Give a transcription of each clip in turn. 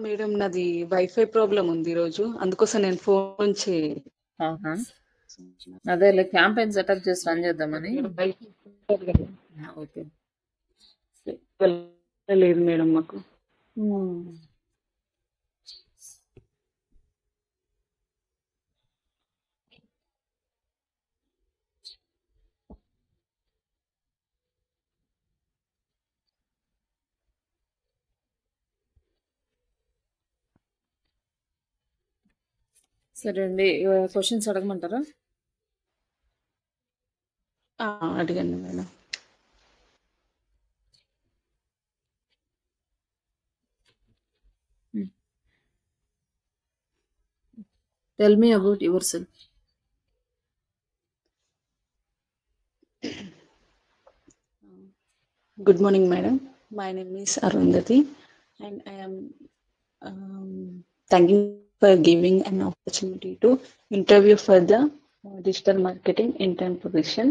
Madam నాది wifi problem ఉంది ఈరోజు, అందుకోసం నేను ఫోన్ నుంచి ఆహా. అదేలే క్యాంపెయిన్ సెటప్ చేసి రన్ చేద్దామని. ఓకే. లేదు మేడం మాకు. సరే అండి, క్వశ్చన్స్ అడగమంటారా? అడిగండి madam. Tell me about yourself. Good morning, madam. My name is Arundhati, and I am thanking for giving an opportunity to interview for the digital marketing intern position.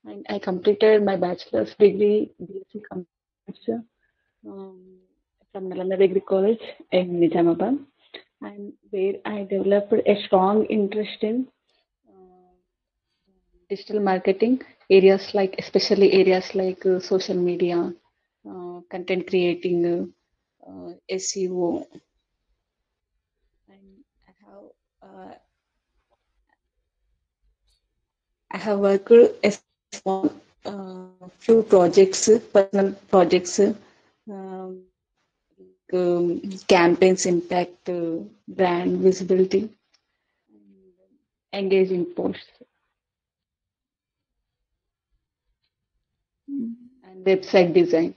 And I completed my bachelor's degree BSc Commerce from Nalanda Degree College in Nizamabad, and where I developed a strong interest in digital marketing areas, like especially areas like social media, content creating, SEO, and I have worked on few projects, personal projects, campaigns impact, brand visibility, engaging posts, and website design.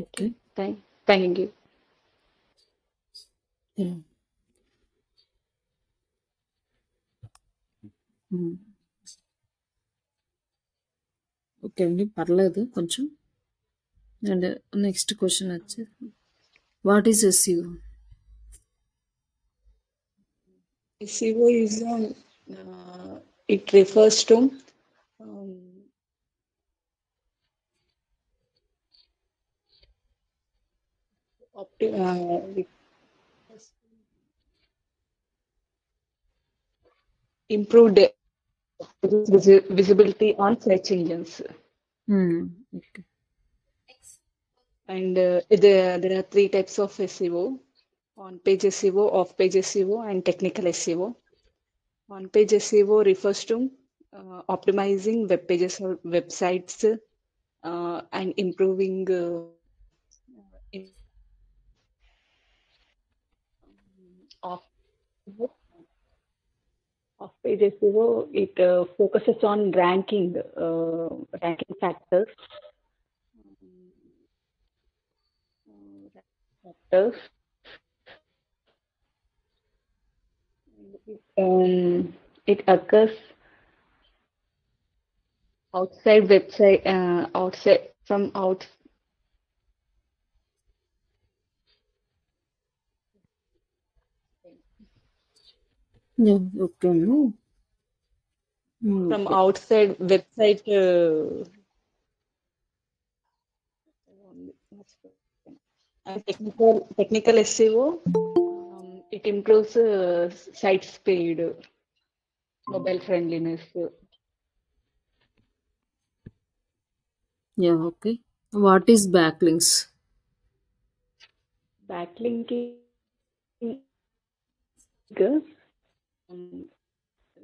Okay. Thank you. Okay అండి, పర్లేదు కొంచెం. And next question వచ్చి, what is SEO? SEO is it refers to improved visibility on search engines. Okay. And there are three types of SEO: on-page SEO, off-page SEO, and technical SEO. On-page SEO refers to optimizing web pages or websites and improving off-page SEO. It focuses on ranking factors. It occurs outside website, outside from out. Yeah, okay. From outside website. And technical SEO, it improves site speed, mobile friendliness. Yeah, okay. What is backlinks? Backlinking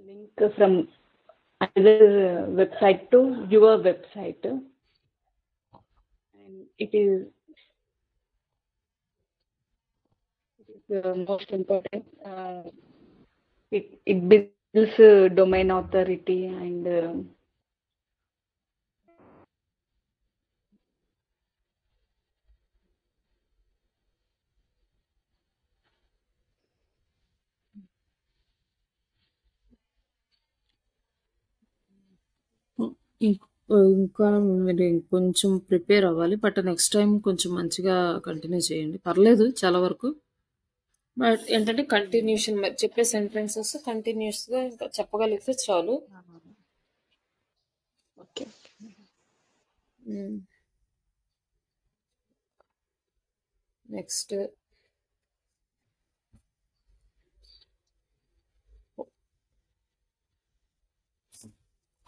link from another website to your website, and it is most important. It builds domain authority and ఇంకా మీరు కొంచెం prepare అవ్వాలి, but next time కొంచెం మంచిగా continue చేయండి. పర్లేదు చాలా వరకు, బట్ ఏంటంటే కంటిన్యూషన్ చెప్పే సెంటెన్సెస్ కంటిన్యూస్గా ఇంకా చెప్పగలిగితే చాలు. Okay. Next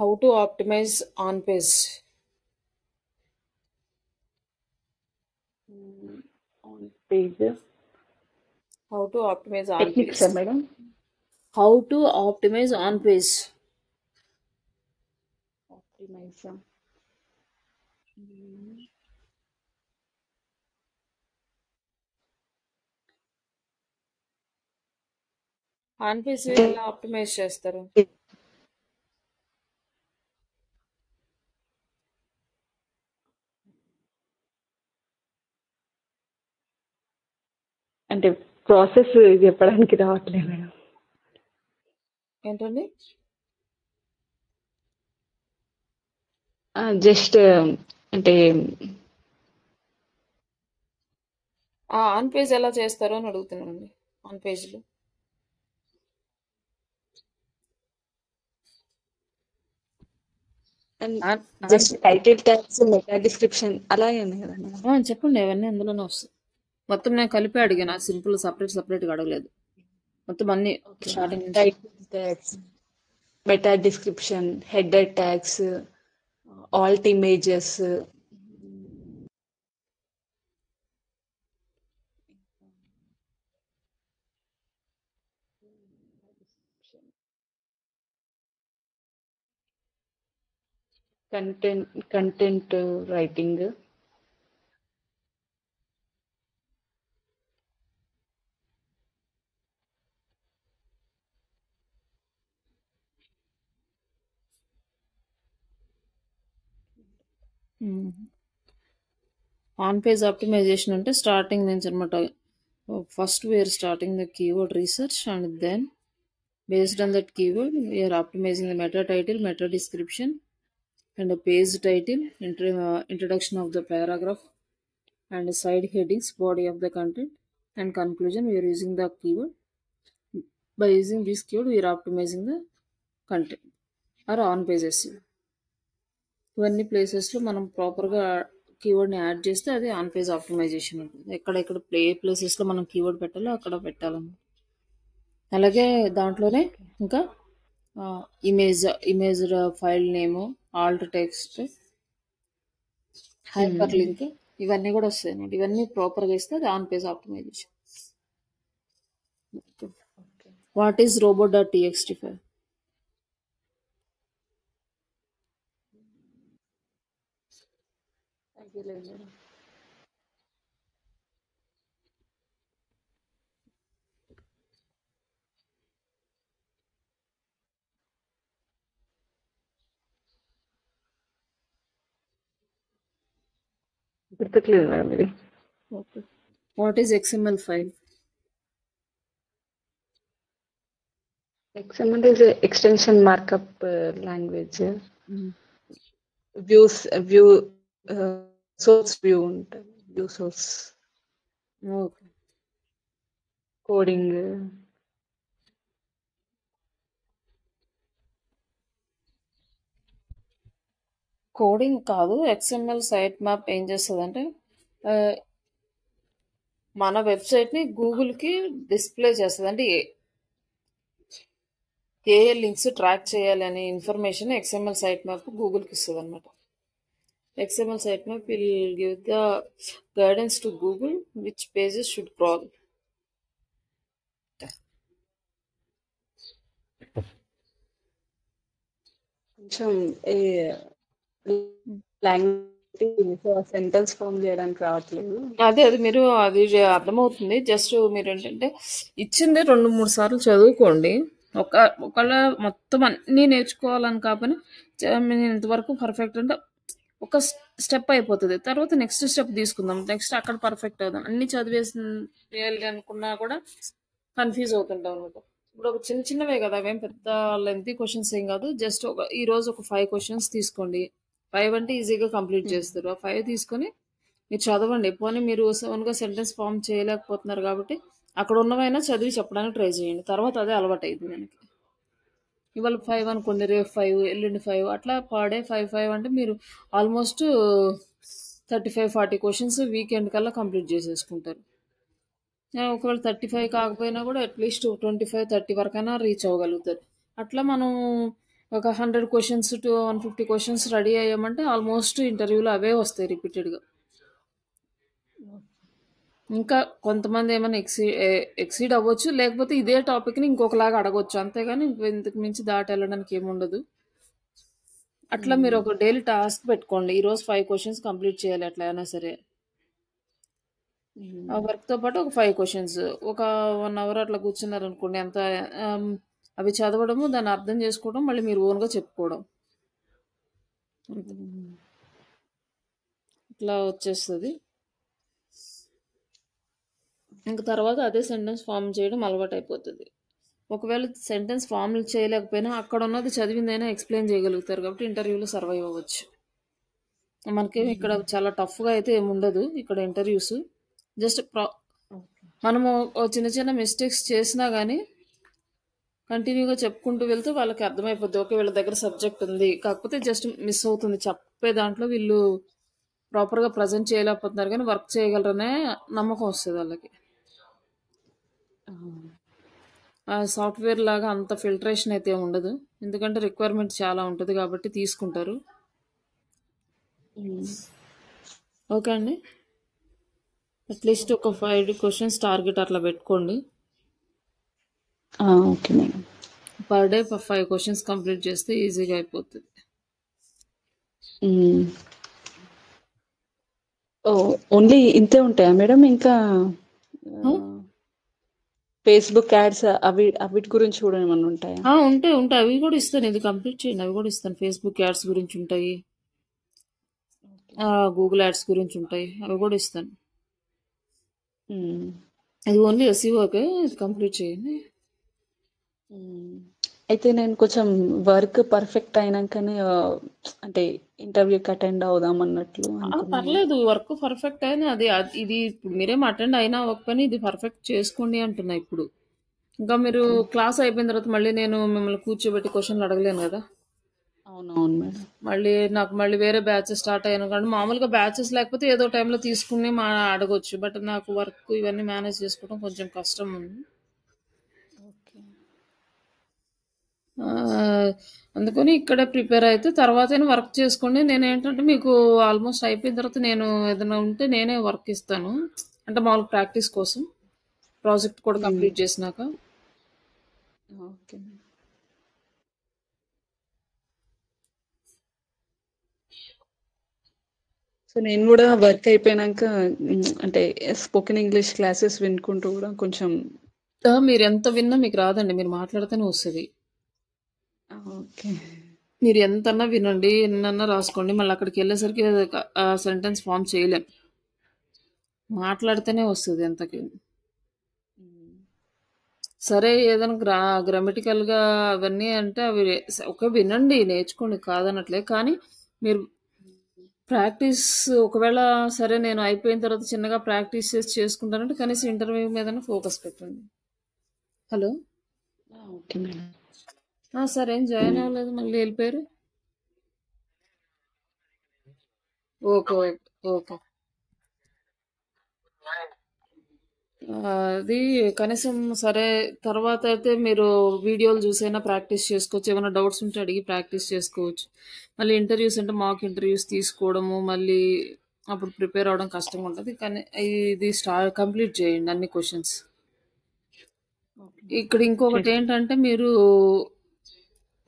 how to optimise on page. On page how to optimise on techniques, page. madam. How to optimise on page. Optimize. On page ఎలా ఆప్టిమైజ్ చేస్తారు? అంటే ప్రాసెస్ చెప్పడానికి రావట్లేదు మేడం. ఏంటండి? జస్ట్ అంటే ఆన్ పేజ్ ఎలా చేస్తారో అని అడుగుతున్నానండి. ఆన్ పేజ్లో just title tags, meta description అలాగే కదా మేడం. చెప్పండి, అవన్నీ అందులోనే వస్తాయి. మొత్తం నేను కలిపి అడిగాను, సింపుల్ సపరేట్గా అడగలేదు. మొత్తం అన్ని స్టార్టింగ్ నుంచి. Title tags, meta description, header tags, alt images, content writing, on page optimization అంటే స్టార్టింగ్ నుంచి అనమాట. First we are starting the keyword research and then based on that keyword we are optimizing the meta title, meta description and a page title, introduction of the paragraph and side headings, body of the content and conclusion. We are using the keyword. By using this keyword we are optimizing the content or on page SEO. ఇవన్నీ ప్లేసెస్లో మనం ప్రాపర్గా కీవర్డ్ని add చేస్తే అది on page optimisation ఉంటుంది. ఎక్కడెక్కడ ప్లేసెస్లో మనం కీవర్డ్ పెట్టాలో అక్కడ పెట్టాలన్నమాట. అలాగే దాంట్లోనే ఇంకా image file name, alt text, hyper link, ఇవన్నీ కూడా వస్తాయి అన్నమాట. ఇవన్నీ ప్రాపర్గా ఇస్తే అది on page optimisation. What is robot.txt file? గుర్తులేదు మేడం ఇది. Okay. What is XML file? XML is a extension markup language. View source view ఉంటుంది, view source, okay. Coding, coding కాదు. XML సైట్ మ్యాప్ ఏం చేస్తుందంటే మన వెబ్సైట్ని గూగుల్కి డిస్ప్లే చేస్తుంది. అంటే ఏ లింక్స్ ట్రాక్ చేయాలి అనే ఇన్ఫర్మేషన్ XML సైట్ మ్యాప్ గూగుల్కి ఇస్తుంది అనమాట. XML site map will give the guidance to Google which pages should crawl. కొంచెం లాంగ్వేజ్ సెంటెన్స్ ఫామ్ చేయడానికి రావట్లేదు. అది మీరు అది అర్థమవుతుంది. జస్ట్ మీరు ఏంటంటే ఇచ్చింది 2-3 సార్లు చదువుకోండి. ఒకవేళ మొత్తం అన్నీ నేర్చుకోవాలని కాకపోయినా నేను ఇంతవరకు పర్ఫెక్ట్ అంటే ఒక స్టెప్ అయిపోతుంది. తర్వాత నెక్స్ట్ స్టెప్ తీసుకుందాం, నెక్స్ట్ అక్కడ పర్ఫెక్ట్ అవుదాం. అన్ని చదివేసి అనుకున్నా కూడా కన్ఫ్యూజ్ అవుతుంటాం అనమాట. ఇప్పుడు ఒక చిన్నవే కదా, అవేం పెద్ద లెంతీ క్వశ్చన్స్ ఏం కాదు. జస్ట్ ఈరోజు ఒక 5 క్వశ్చన్స్ తీసుకోండి. 5 అంటే ఈజీగా కంప్లీట్ చేస్తారు. ఆ 5 తీసుకొని మీరు చదవండి. పోనీ మీరు ఓన్గా సెంటెన్స్ ఫామ్ చేయలేకపోతున్నారు కాబట్టి అక్కడ ఉన్నవైనా చదివి చెప్పడానికి ట్రై చేయండి. తర్వాత అదే అలవాటు అయింది మనకి. ఇవాళ 5 అనుకోండి, రేపు 5, ఎల్లుండి 5, అట్లా పర్ డే 5 అంటే మీరు ఆల్మోస్ట్ 35-40 క్వశ్చన్స్ వీకెండ్ కల్లా కంప్లీట్ చేసేసుకుంటారు. ఒకవేళ 35 కాకపోయినా కూడా అట్లీస్ట్ 25-30 వరకైనా రీచ్ అవ్వగలుగుతారు. అట్లా మనం ఒక 100 క్వశ్చన్స్ టు 150 క్వశ్చన్స్ రెడీ అయ్యామంటే ఆల్మోస్ట్ ఇంటర్వ్యూలో అవే వస్తాయి రిపీటెడ్గా. ఇంకా కొంతమంది ఏమైనా ఎక్సీడ్ అవ్వచ్చు, లేకపోతే ఇదే టాపిక్ని ఇంకొకలాగా అడగొచ్చు, అంతేగాని ఇంతకు మించి దాటి వెళ్ళడానికి ఏముండదు. అట్లా మీరు ఒక డైలీ టాస్క్ పెట్టుకోండి, ఈరోజు 5 క్వశ్చన్స్ కంప్లీట్ చేయాలి ఎట్లా అయినా సరే. ఆ వర్క్తో పాటు ఒక 5 క్వశ్చన్స్ ఒక 1 అవర్ అట్లా కూర్చున్నారు అనుకోండి, అంత అవి చదవడము, దాన్ని అర్థం చేసుకోవడం, మళ్ళీ మీరు ఓన్గా చెప్పుకోవడం, ఇట్లా వచ్చేస్తుంది. ఇంక తర్వాత అదే సెంటెన్స్ ఫామ్ చేయడం అలవాటు అయిపోతుంది. ఒకవేళ సెంటెన్స్ ఫామ్ చేయలేకపోయినా అక్కడ ఉన్నది చదివిందైనా ఎక్స్ప్లెయిన్ చేయగలుగుతారు, కాబట్టి ఇంటర్వ్యూలో సర్వైవ్ అవ్వచ్చు. మనకేమి ఇక్కడ చాలా టఫ్గా అయితే ఏముండదు ఇక్కడ ఇంటర్వ్యూస్. జస్ట్ మనము చిన్న చిన్న మిస్టేక్స్ చేసినా కానీ కంటిన్యూగా చెప్పుకుంటూ వెళ్తే వాళ్ళకి అర్థమైపోద్ది, ఓకే వీళ్ళ దగ్గర సబ్జెక్ట్ ఉంది, కాకపోతే జస్ట్ మిస్ అవుతుంది చెప్పే దాంట్లో, వీళ్ళు ప్రాపర్గా ప్రజెంట్ చేయలేకపోతున్నారు కానీ వర్క్ చేయగలరనే నమ్మకం వస్తుంది వాళ్ళకి. సాఫ్ట్వేర్ లాగా అంత ఫిల్టరేషన్ అయితే ఉండదు, ఎందుకంటే రిక్వైర్మెంట్ చాలా ఉంటుంది కాబట్టి తీసుకుంటారు. ఓకే అండి, అట్లీస్ట్ ఒక 5 క్వశ్చన్స్ టార్గెట్ అట్లా పెట్టుకోండి. Okay madam. Per day 5 questions complete చేస్తే ఈజీగా అయిపోతుంది. ఓన్లీ ఇంతే ఉంటాయా మేడం? ఇంకా ఫేస్బుక్ యాడ్స్ అవిటి గురించి కూడా ఏమన్నా ఉంటాయా? ఉంటాయి, అవి కూడా ఇస్తాను, ఇది కంప్లీట్ చేయండి, అవి కూడా ఇస్తాను. ఫేస్బుక్ యాడ్స్ గురించి ఉంటాయి, గూగుల్ యాడ్స్ గురించి ఉంటాయి, అవి కూడా ఇస్తాను. ఇది ఓన్లీ ఎస్ఈఓకే, ఇది కంప్లీట్ చేయండి. అయితే నేను కొంచెం వర్క్ పర్ఫెక్ట్ అయినాకనే అంటే ఇంటర్వ్యూకి అటెండ్ అవుదాం అన్నట్లు. పర్లేదు, వర్క్ పర్ఫెక్ట్ అయినా ఇది ఇప్పుడు మీరేం అటెండ్ అయినా ఒక్కని ఇది పర్ఫెక్ట్ చేసుకోండి అంటున్నా. ఇప్పుడు ఇంకా మీరు క్లాస్ అయిపోయిన తర్వాత మళ్ళీ నేను మిమ్మల్ని కూర్చోబెట్టి క్వశ్చన్లు అడగలేను కదా. అవునవును మేడం. మళ్ళీ వేరే బ్యాచెస్ స్టార్ట్ అయ్యాను కానీ మామూలుగా బ్యాచెస్ లేకపోతే ఏదో టైంలో తీసుకుని అడగొచ్చు, బట్ నాకు వర్క్ ఇవన్నీ మేనేజ్ చేసుకోవడం కొంచెం కష్టం ఉంది. అందుకని ఇక్కడే ప్రిపేర్ అయితే తర్వాత వర్క్ చేసుకోండి. నేను ఏంటంటే మీకు ఆల్మోస్ట్ అయిపోయిన తర్వాత నేను ఏదైనా ఉంటే నేనే వర్క్ ఇస్తాను, అంటే మామూలుగా ప్రాక్టీస్ కోసం, ప్రాజెక్ట్ కూడా కంప్లీట్ చేసినాక. ఓకే. సో నేను కూడా వర్క్ అయిపోయినాక అంటే స్పోకెన్ ఇంగ్లీష్ క్లాసెస్ వినుకుంటూ కూడా కొంచెం. మీరు ఎంత విన్నా మీకు రాదండి, మీరు మాట్లాడితేనే వస్తుంది. ఓకే. మీరు ఎంతన్నా వినండి, ఎన్నన్నా రాసుకోండి, మళ్ళీ అక్కడికి వెళ్ళేసరికి సెంటెన్స్ ఫామ్ చేయలేం, మాట్లాడితేనే వస్తుంది ఎంతకి. సరే ఏదైనా గ్రామటికల్గా అవన్నీ అంటే అవి ఒక వినండి, నేర్చుకోండి, కాదనట్లే, కానీ మీరు ప్రాక్టీస్ ఒకవేళ సరే నేను అయిపోయిన తర్వాత చిన్నగా ప్రాక్టీస్ చేసుకుంటానంటే కనీసం ఇంటర్వ్యూ మీదనే ఫోకస్ పెట్టండి. హలో. Okay madam. సరే, ఏం జాయిన్ అవ్వలేదు, మళ్ళీ వెళ్ళిపోయారు. Okay okay. అది కనీసం సరే తర్వాత అయితే మీరు వీడియోలు చూసైనా ప్రాక్టీస్ చేసుకోవచ్చు, ఏమైనా డౌట్స్ ఉంటే అడిగి ప్రాక్టీస్ చేసుకోవచ్చు. మళ్ళీ ఇంటర్వ్యూస్ అంటే మాక్ ఇంటర్వ్యూస్ తీసుకోవడము, మళ్ళీ అప్పుడు ప్రిపేర్ అవ్వడం కష్టంగా ఉంటుంది. కానీ ఇది కంప్లీట్ చేయండి అన్ని క్వశ్చన్స్. ఇక్కడ ఇంకొకటి ఏంటంటే మీరు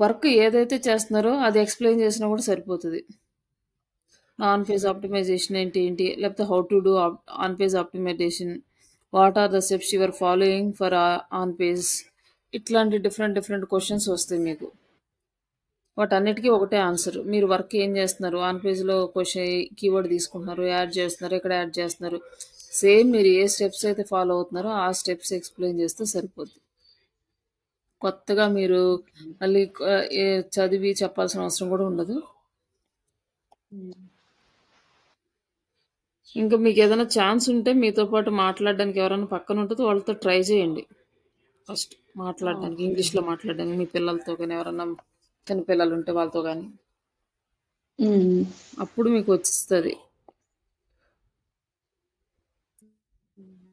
వర్క్ ఏదైతే చేస్తున్నారో అది ఎక్స్ప్లెయిన్ చేసినా కూడా సరిపోతుంది. ఆన్ పేజ్ ఆప్టిమైజేషన్ ఏంటి, లేకపోతే how to do on page optimisation, what are the steps your following for on page, ఇట్లాంటి డిఫరెంట్ క్వశ్చన్స్ వస్తాయి మీకు. వాటన్నిటికీ ఒకటే ఆన్సర్. మీరు వర్క్ ఏం చేస్తున్నారు, ఆన్ పేజ్లో క్వశ్చన్ కీవర్డ్ తీసుకుంటున్నారు, యాడ్ చేస్తున్నారు, ఎక్కడ యాడ్ చేస్తున్నారు, సేమ్ మీరు ఏ స్టెప్స్ అయితే ఫాలో అవుతున్నారో ఆ స్టెప్స్ ఎక్స్ప్లెయిన్ చేస్తే సరిపోద్ది. కొత్తగా మీరు మళ్ళీ చదివి చెప్పాల్సిన అవసరం కూడా ఉండదు. ఇంకా మీకు ఏదైనా ఛాన్స్ ఉంటే మీతో పాటు మాట్లాడడానికి ఎవరైనా పక్కన ఉంటుందో వాళ్ళతో ట్రై చేయండి ఫస్ట్ మాట్లాడడానికి, ఇంగ్లీష్లో మాట్లాడడానికి, మీ పిల్లలతో కానీ ఎవరన్నా చిన్న పిల్లలు ఉంటే వాళ్ళతో కానీ, అప్పుడు మీకు వచ్చేస్తుంది.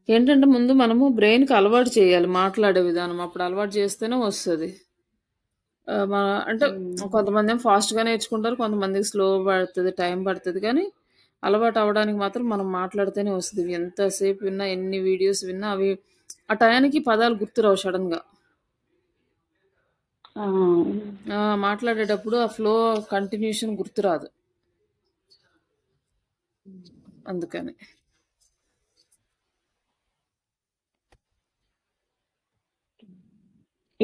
ఏంటంటే ముందు మనము బ్రెయిన్కి అలవాటు చేయాలి మాట్లాడే విధానం. అప్పుడు అలవాటు చేస్తేనే వస్తుంది. అంటే కొంతమంది ఏమో ఫాస్ట్గా నేర్చుకుంటారు, కొంతమందికి స్లో పడుతుంది, టైం పడుతుంది. కానీ అలవాటు అవ్వడానికి మాత్రం మనం మాట్లాడితేనే వస్తుంది. ఎంతసేపు విన్నా, ఎన్ని వీడియోస్ విన్నా అవి ఆ టయానికి పదాలు గుర్తురావు సడన్గా. మాట్లాడేటప్పుడు ఆ ఫ్లో కంటిన్యూషన్ గుర్తురాదు. అందుకని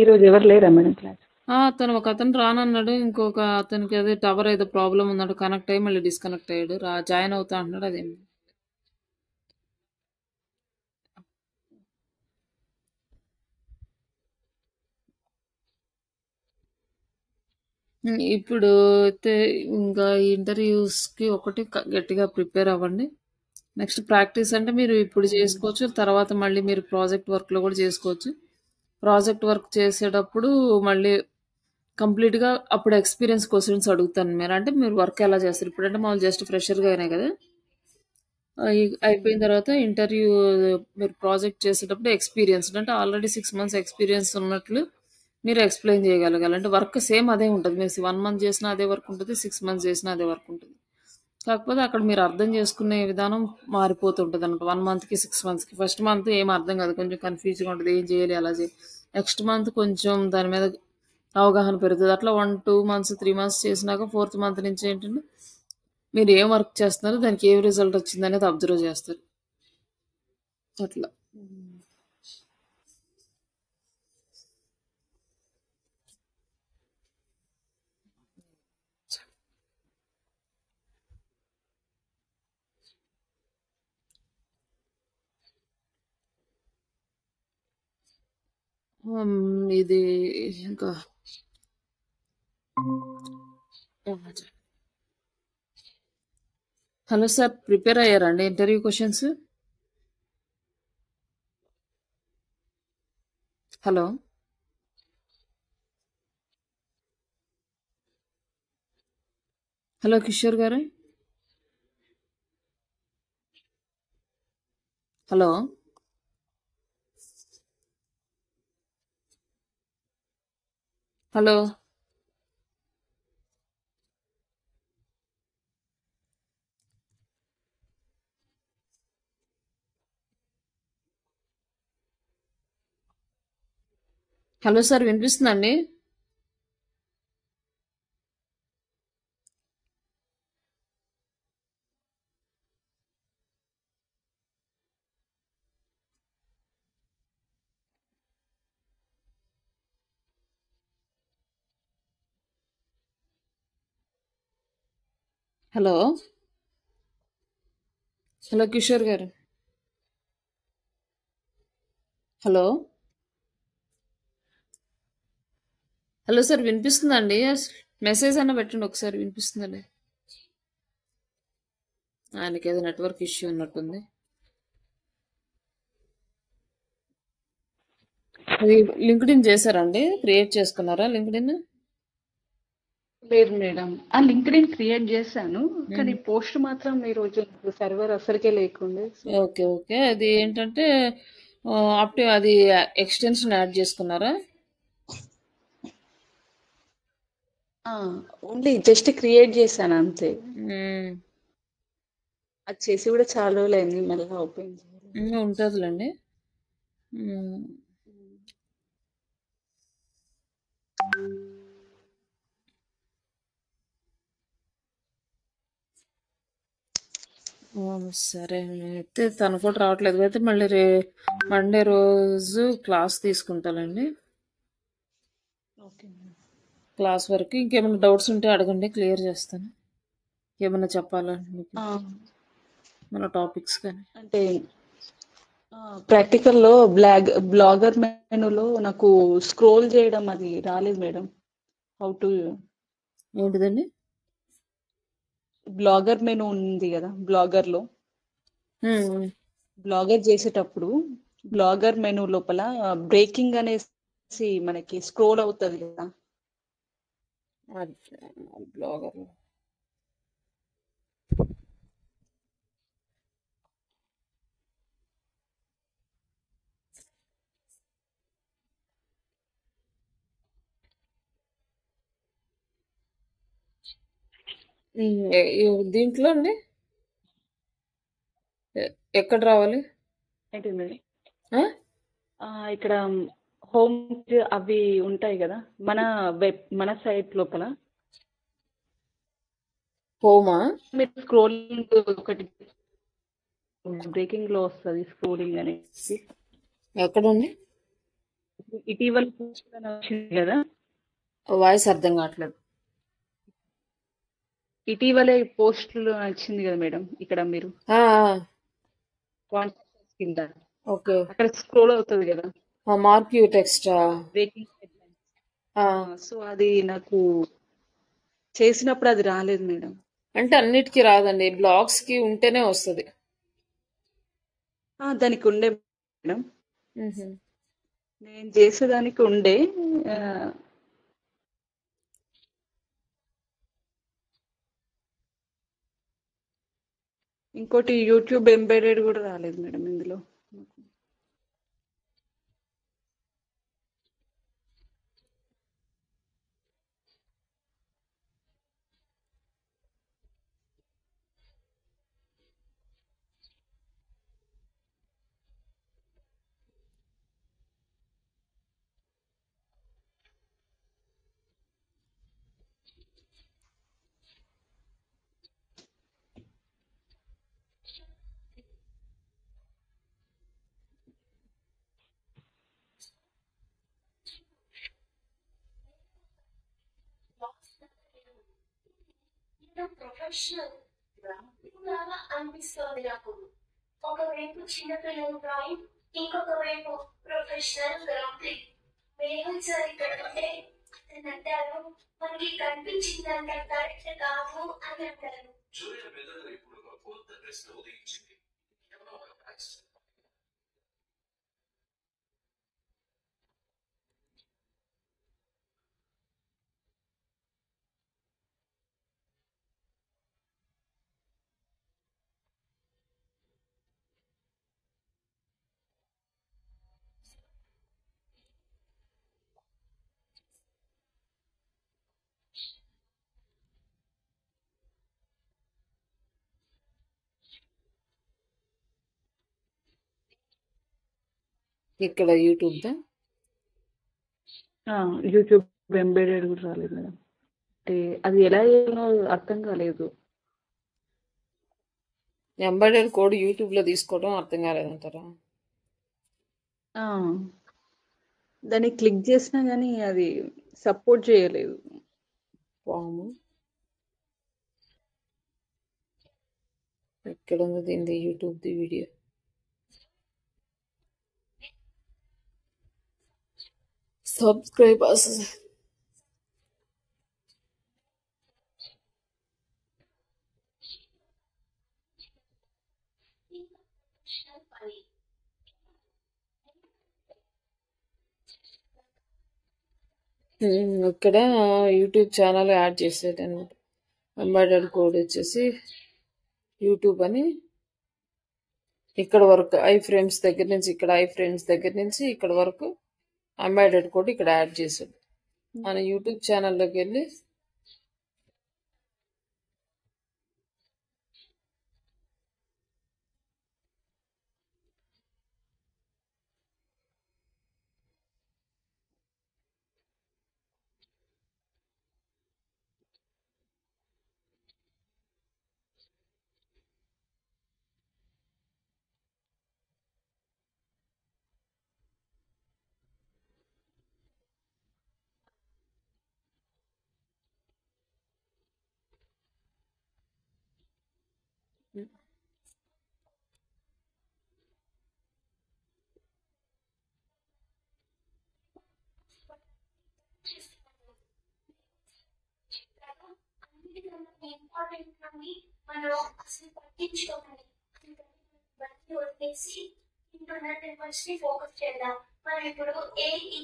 ఈరోజు ఎవరు లేరా మేడం క్లాస్? ఒక అతను రానన్నాడు, ఇంకొక అతనికి అదే టవర్ ఏదో ప్రాబ్లం ఉందంటే కనెక్ట్ అయ్యి మళ్ళీ డిస్కనెక్ట్ అయ్యాడు. జాయిన్ అవుతా అంటున్నాడు. అదేం ఇప్పుడు అయితే ఇంకా ఇంటర్వ్యూస్కి ఒకటి గట్టిగా ప్రిపేర్ అవ్వండి. నెక్స్ట్ ప్రాక్టీస్ అంటే మీరు ఇప్పుడు చేసుకోవచ్చు, తర్వాత మళ్ళీ మీరు ప్రాజెక్ట్ వర్క్లో కూడా చేసుకోవచ్చు. ప్రాజెక్ట్ వర్క్ చేసేటప్పుడు మళ్ళీ కంప్లీట్గా అప్పుడు ఎక్స్పీరియన్స్ క్వశ్చన్స్ అడుగుతాను. అంటే మీరు వర్క్ ఎలా చేస్తారు ఇప్పుడంటే మామూలు జస్ట్ ఫ్రెషర్గా అయినాయి కదా. అయిపోయిన తర్వాత ఇంటర్వ్యూ మీరు ప్రాజెక్ట్ చేసేటప్పుడు ఎక్స్పీరియన్స్ అంటే ఆల్రెడీ 6 months ఎక్స్పీరియన్స్ ఉన్నట్లు మీరు ఎక్స్ప్లెయిన్ చేయగలగాలి. అంటే వర్క్ సేమ్ అదే ఉంటుంది. మీరు 1 month చేసినా అదే వర్క్ ఉంటుంది, 6 months చేసినా అదే వర్క్ ఉంటుంది. కాకపోతే అక్కడ మీరు అర్థం చేసుకునే విధానం మారిపోతుంటుంది అనమాట. 1 monthకి 6 monthsకి ఫస్ట్ మంత్ ఏం అర్థం కాదు, కొంచెం కన్ఫ్యూజ్గా ఉంటుంది, ఏం చేయాలి అలా చేయాలి. నెక్స్ట్ మంత్ కొంచెం దాని మీద అవగాహన పెరుగుతుంది. అట్లా 1-2 months 3 months చేసినాక 4th month నుంచి ఏంటంటే మీరు ఏం వర్క్ చేస్తున్నారు, దానికి ఏం రిజల్ట్ వచ్చింది అనేది అబ్జర్వ్ చేస్తారు. అట్లా ఇది ఇంకా హలో సార్, ప్రిపేర్ అయ్యారండి interview questions? Hello hello Kishore గారు, హలో హలో హలో సార్, వినిపిస్తుందండి? హలో హలో కిషోర్ గారు, హలో హలో సార్, వినిపిస్తుందండి? మెసేజ్ అన్న పెట్టండి ఒకసారి, వినిపిస్తుందండి. ఆయనకి ఏదో నెట్వర్క్ ఇష్యూ ఉన్నట్టుంది. అది లింక్డ్ఇన్ చేశారండి? క్రియేట్ చేసుకున్నారా లింక్డ్ఇన్? లేదు మేడం, ఆ లింక్డ్ఇన్ క్రియేట్ చేశాను, కానీ పోస్ట్ మాత్రం ఈ రోజు సర్వర్ అసలుకే లేకుండే. ఓకే ఓకే, అది ఏంటంటే అది ఎక్స్టెన్షన్ యాడ్ చేసుకున్నారా? ఓన్లీ జస్ట్ క్రియేట్ చేశాను అంతే. అది చేసి కూడా చాలా రోజులు అయింది, మళ్ళీ ఓపెన్ చేయాలి. ఉంటుందిలేండి. సరే అయితే తను కూడా రావట్లేదు అయితే మళ్ళీ మండే రోజు క్లాస్ తీసుకుంటానండి. క్లాస్ వరకు ఇంకేమైనా డౌట్స్ ఉంటే అడగండి, క్లియర్ చేస్తాను. ఏమైనా చెప్పాలా మీకు మన టాపిక్స్ కానీ? అంటే ప్రాక్టికల్లో బ్లాగర్ మెనూలో నాకు స్క్రోల్ చేయడం అది రాలేదు మేడం. How to? ఏంటిదండి? బ్లాగర్ మెనూ ఉంది కదా, బ్లాగర్లో బ్లాగర్ చేసేటప్పుడు బ్లాగర్ మెనూ లోపల బ్రేకింగ్ అనేసి మనకి స్క్రోల్ అవుతుంది కదా. బ్లాగర్ దీంట్లో అండి ఎక్కడ రావాలి? ఏంటిది మేడం? ఆ? ఇక్కడ హోమ్ అవి ఉంటాయి కదా మన సైట్ లోపల హోమా? మీరు స్క్రోలింగ్ ఒకటి బ్రేకింగ్ లో వస్తుంది స్క్రోలింగ్ అనేది. ఎక్కడండి? ఇటీవల వచ్చింది కదా, వాయిస్ అర్థం కావట్లేదు. ఇటీవలే పోస్టులు వచ్చింది కదా మేడం, ఇక్కడ మీరు కాంటాక్ట్స్ కింద ఓకే. అక్కడ స్క్రోల్ అవుతుంది కదా mark you text. Breaking headlines. So అది నాకు చేసినప్పుడు అది రాలేదు మేడం. అంటే అన్నిటికీ రాదండి, బ్లాగ్స్ కి ఉంటేనే వస్తుంది. దానికి ఉండే మేడం, నేను చేసేదానికి ఉండే. ఇంకోటి యూట్యూబ్ ఎంబెడెడ్ కూడా రాలేదు మేడం ఇందులో. ప్రొఫెషనల్ లాగా అనిపిస్తుంది నాకు. ఒకవైపు చిన్నపిల్లలు డ్రాయింగ్, ఇంకొక వైపు ప్రొఫెషనల్ గ్రాఫిక్. మేఘల్ సార్ ఇక్కడ ఉంటే అంటారు, మనకి కనిపించిందంట కరెక్ట్ కాదు అని అంటారు. ఇక్కడ యూట్యూబ్ యూట్యూబ్ ఎంబెడెడ్ కూడా రాలేదు మేడం. అంటే అది ఎలా చేయాలో అర్థం కాలేదు. ఎంబెడెడ్ కోడ్ యూట్యూబ్ లో తీసుకోవడం అర్థం కాలేదంటారా? దాన్ని క్లిక్ చేసినా కానీ అది సపోర్ట్ చేయలేదు. పాము ఎక్కడ ఉంది దీనిది యూట్యూబ్ ది వీడియో? సబ్స్క్రైబర్స్ ఇక్కడ యూట్యూబ్ ఛానల్ యాడ్ చేసేది అనమాట. ఎంబెడెడ్ కోడ్ వచ్చేసి యూట్యూబ్ అని ఇక్కడ వరకు ఐ ఫ్రేమ్స్ దగ్గర నుంచి ఇక్కడ వరకు ఎంబెడెడ్ కోడ్ ఇక్కడ యాడ్ చేసాడు. మన యూట్యూబ్ ఛానల్లోకి వెళ్ళి ఇంపార్టెంట్ అని మనం అసలు పట్టించుకోవాలి. వదిలేసి ఇంటర్నెట్ నెంబర్స్ ని ఫోకస్ చేద్దాం. మనం ఇప్పుడు a =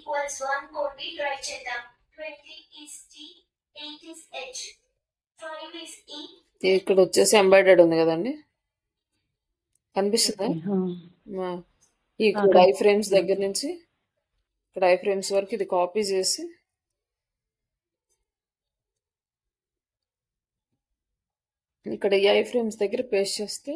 1 కోడ్ ని ట్రై చేద్దాం. 20 is T, 8 is H, 5 is E. ఇక్కడ వచ్చేసి ఎంబెడెడ్ ఉంది కదండి, కనిపిస్తుందా? ఇక్కడ ఐ ఫ్రేమ్స్ దగ్గర నుంచి ఇక్కడ ఐ ఫ్రేమ్స్ వరకు ఇది కాపీ చేసి ఇక్కడ ఈ ఐ ఫ్రేమ్స్ దగ్గర పేస్ట్ చేస్తే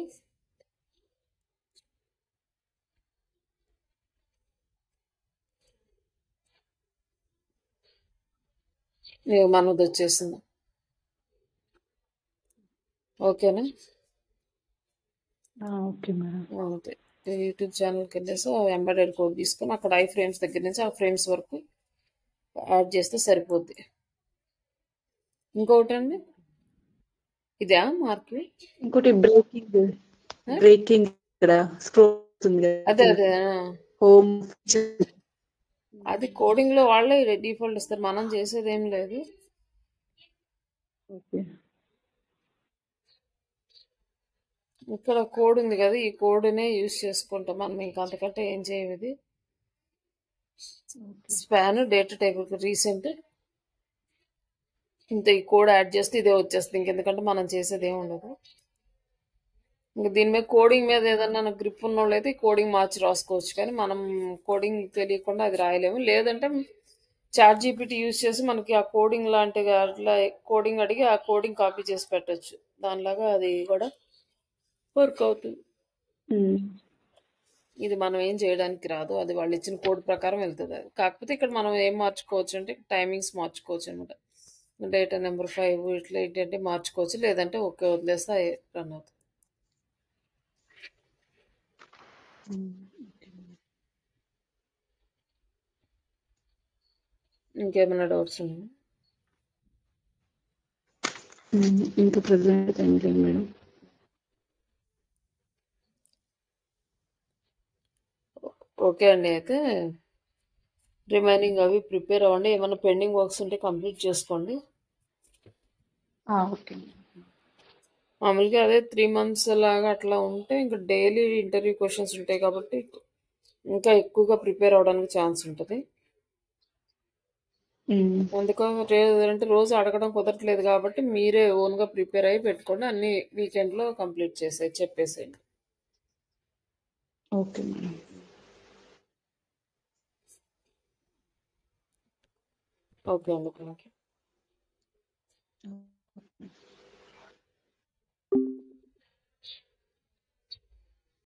మనది వచ్చేసింది. ఓకేనా? Okay madam. అంతే. యూట్యూబ్ ఛానల్కి వెళ్ళేసి ఎంబెడెడ్ కోడ్ తీసుకొని అక్కడ ఐ ఫ్రేమ్స్ దగ్గర నుంచి ఆ ఫ్రేమ్స్ వరకు యాడ్ చేస్తే సరిపోద్ది. ఇంకొకటి అండి, ఇదా మార్కెట్ ఇంకోటి బ్రేకింగ్ ఇక్కడ స్క్రోల్ అవుతుంది అదే కదా, అదే హోమ్. అది కోడింగ్ లో వాళ్ళే డిఫాల్ట్ ఇస్తారు, మనం చేసేది ఏం లేదు. ఓకే. ఇక్కడ కోడ్ ఉంది కదా, ఈ కోడ్నే యూజ్ చేసుకుంటాం మనం, ఇంకా అంతకంటే ఏం చేయదు. స్పాన్ డేటా టైప్ రీసెంట్ ఇంత ఈ కోడ్ యాడ్ చేస్తే ఇదే వచ్చేస్తుంది, ఇంకెందుకంటే మనం చేసేది ఏమి ఉండదు. ఇంకా దీని మీద కోడింగ్ మీద ఏదన్నా గ్రిప్ ఉన్న వాళ్ళైతే ఈ కోడింగ్ మార్చి రాసుకోవచ్చు, కానీ మనం కోడింగ్ తెలియకుండా అది రాయలేము. లేదంటే చాట్ జీపీటీ యూజ్ చేసి మనకి ఆ కోడింగ్ లాంటివి అట్లా కోడింగ్ అడిగి ఆ కోడింగ్ కాపీ చేసి పెట్టచ్చు, దానిలాగా అది కూడా వర్క్ అవుతుంది. ఇది మనం ఏం చేయడానికి రాదు, అది వాళ్ళు ఇచ్చిన కోడ్ ప్రకారం వెళ్తుంది. అది కాకపోతే ఇక్కడ మనం ఏం మార్చుకోవచ్చు అంటే టైమింగ్స్ మార్చుకోవచ్చు అనమాట. డేటా నెంబర్ 5 ఇట్లా ఏంటంటే మార్చుకోవచ్చు, లేదంటే ఓకే వదిలేస్తే రన్ అవుతుంది. ఇంకేమైనా డౌట్స్ ఉన్నాయా? ఇంకా ప్రెసెంట్ ఏం లేదు మేడం. ఓకే అండి, అయితే రిమైనింగ్ అవి ప్రిపేర్ అవ్వండి, ఏమైనా పెండింగ్ వర్క్స్ ఉంటే కంప్లీట్ చేసుకోండి. ఓకే. మామూలుగా అదే 3 months లాగా అట్లా ఉంటే ఇంకా డైలీ ఇంటర్వ్యూ క్వశ్చన్స్ ఉంటాయి కాబట్టి ఇంకా ఎక్కువగా ప్రిపేర్ అవడానికి ఛాన్స్ ఉంటుంది. అంటే రోజు అడగడం కుదరట్లేదు కాబట్టి మీరే ఓన్గా ప్రిపేర్ అయ్యి పెట్టుకోండి, అన్ని వీకెండ్లో కంప్లీట్ చెప్పేసేయండి. Okay madam. ఓకే అండి, థ్యాంక్ యూ.